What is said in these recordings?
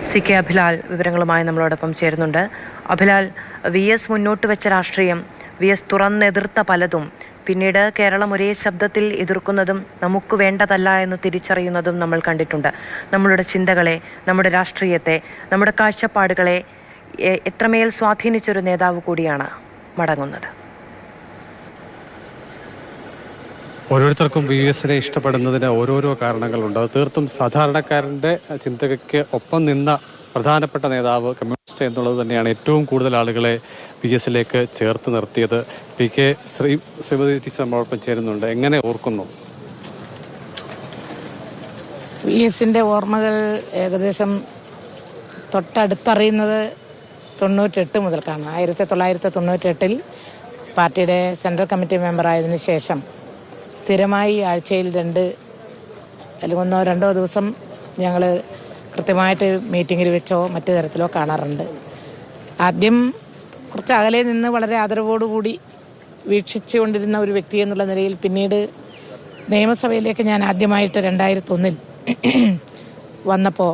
CK Abhilal വിവരങ്ങളുമായി നമ്മളോടൊപ്പം ചേരുന്നുണ്ട്. അഭിലാൽ, VS മുന്നോട്ട് വെച്ച രാഷ്ട്രീയം, VS തുറന്നെതിർത്ത പലതും പിന്നീട് കേരളം ഒരേ ശബ്ദത്തിൽ എതിർക്കുന്നതും നമുക്ക് വേണ്ടതല്ല എന്ന് തിരിച്ചറിയുന്നതും നമ്മൾ കണ്ടിട്ടുണ്ട്. നമ്മളുടെ ചിന്തകളെ, നമ്മുടെ രാഷ്ട്രീയത്തെ, നമ്മുടെ കാഴ്ചപ്പാടുകളെ എത്രമേൽ സ്വാധീനിച്ചൊരു നേതാവ് കൂടിയാണ് മടങ്ങുന്നത്. ഓരോരുത്തർക്കും VSനെ ഇഷ്ടപ്പെടുന്നതിന് ഓരോരോ കാരണങ്ങളുണ്ട്. അത് തീർത്തും സാധാരണക്കാരൻ്റെ ചിന്തയ്ക്ക് ഒപ്പം നിന്ന പ്രധാനപ്പെട്ട നേതാവ്, കമ്മ്യൂണിസ്റ്റ് എന്നുള്ളത് തന്നെയാണ് ഏറ്റവും കൂടുതൽ ആളുകളെ VSലേക്ക് ചേർത്ത് നിർത്തിയത്. PK ശ്രീമതി നമ്മോടൊപ്പം ചേരുന്നുണ്ട്. എങ്ങനെ ഓർക്കുന്നു? VSന്റെ ഓർമ്മകൾ ഏകദേശം തൊട്ടടുത്തറിയുന്നത് 98 മുതൽക്കാണ്. 1998 പാർട്ടിയുടെ സെൻട്രൽ കമ്മിറ്റി മെമ്പറായതിനു ശേഷം സ്ഥിരമായി ആഴ്ചയിൽ 2 അല്ലെങ്കിൽ 1-2 ദിവസം ഞങ്ങൾ കൃത്യമായിട്ട് മീറ്റിങ്ങിൽ വെച്ചോ മറ്റു തരത്തിലോ കാണാറുണ്ട്. ആദ്യം കുറച്ച് അകലെ നിന്ന് വളരെ ആദരവോടുകൂടി വീക്ഷിച്ചുകൊണ്ടിരുന്ന ഒരു വ്യക്തി എന്നുള്ള നിലയിൽ പിന്നീട് നിയമസഭയിലേക്ക് ഞാൻ ആദ്യമായിട്ട് 2001 വന്നപ്പോൾ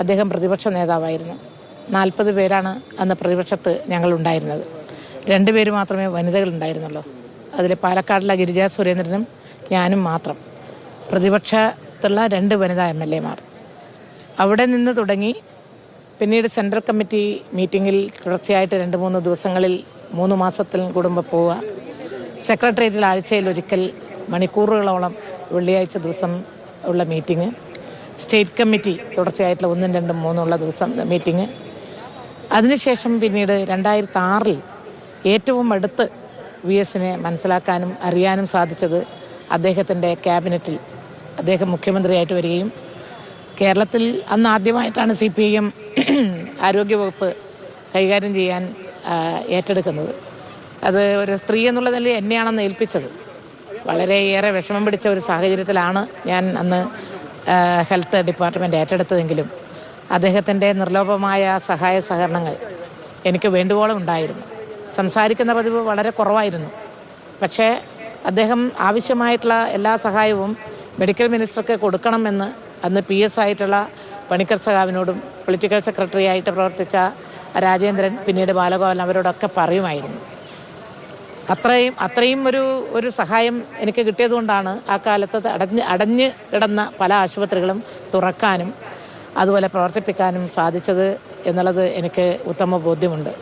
അദ്ദേഹം പ്രതിപക്ഷ നേതാവായിരുന്നു. 40 പേരാണ് അന്ന് പ്രതിപക്ഷത്ത് ഞങ്ങളുണ്ടായിരുന്നത്. 2 പേര് മാത്രമേ വനിതകളുണ്ടായിരുന്നുള്ളൂ. അതിൽ പാലക്കാടുള്ള ഗിരിജാ സുരേന്ദ്രനും ഞാനും മാത്രം. പ്രതിപക്ഷത്തുള്ള 2 വനിതാ MLA മാർ. അവിടെ നിന്ന് തുടങ്ങി പിന്നീട് സെൻട്രൽ കമ്മിറ്റി മീറ്റിങ്ങിൽ തുടർച്ചയായിട്ട് 2-3 ദിവസങ്ങളിൽ 3 മാസത്തിൽ കൂടുമ്പോൾ പോവുക. സെക്രട്ടേറിയറ്റിൽ ആഴ്ചയിൽ ഒരിക്കൽ മണിക്കൂറുകളോളം വെള്ളിയാഴ്ച ദിവസം ഉള്ള മീറ്റിംഗ്. സ്റ്റേറ്റ് കമ്മിറ്റി തുടർച്ചയായിട്ടുള്ള 1, 2, 3 ഉള്ള ദിവസം മീറ്റിംഗ്. അതിനുശേഷം പിന്നീട് 2006 ഏറ്റവും അടുത്ത് VSനെ മനസ്സിലാക്കാനും അറിയാനും സാധിച്ചത് അദ്ദേഹത്തിൻ്റെ ക്യാബിനറ്റിൽ അദ്ദേഹം മുഖ്യമന്ത്രിയായിട്ട് വരികയും കേരളത്തിൽ അന്ന് ആദ്യമായിട്ടാണ് CPIM ആരോഗ്യവകുപ്പ് കൈകാര്യം ചെയ്യാൻ ഏറ്റെടുക്കുന്നത്. അത് ഒരു സ്ത്രീ എന്നുള്ള നിലയിൽ എന്നെയാണെന്ന് ഏൽപ്പിച്ചത്. വളരെയേറെ വിഷമം പിടിച്ച ഒരു സാഹചര്യത്തിലാണ് ഞാൻ അന്ന് ഹെൽത്ത് ഡിപ്പാർട്ട്മെൻറ്റ് ഏറ്റെടുത്തതെങ്കിലും അദ്ദേഹത്തിൻ്റെ നിർലോഭമായ സഹായ സഹകരണങ്ങൾ എനിക്ക് വേണ്ടുവോളം ഉണ്ടായിരുന്നു. സംസാരിക്കുന്ന പതിവ് വളരെ കുറവായിരുന്നു. പക്ഷേ അദ്ദേഹം ആവശ്യമായിട്ടുള്ള എല്ലാ സഹായവും മെഡിക്കൽ മിനിസ്റ്റർക്ക് കൊടുക്കണമെന്ന് അന്ന് PS ആയിട്ടുള്ള പണിക്കർ സഖാവിനോടും പൊളിറ്റിക്കൽ സെക്രട്ടറി ആയിട്ട് പ്രവർത്തിച്ച രാജേന്ദ്രൻ, പിന്നീട് ബാലഗോപാലൻ അവരോടൊക്കെ പറയുമായിരുന്നു. അത്രയും ഒരു സഹായം എനിക്ക് കിട്ടിയതുകൊണ്ടാണ് ആ കാലത്ത് അടഞ്ഞ് കിടന്ന പല ആശുപത്രികളും തുറക്കാനും അതുപോലെ പ്രവർത്തിപ്പിക്കാനും സാധിച്ചത് എന്നുള്ളത് എനിക്ക് ഉത്തമ ബോധ്യമുണ്ട്.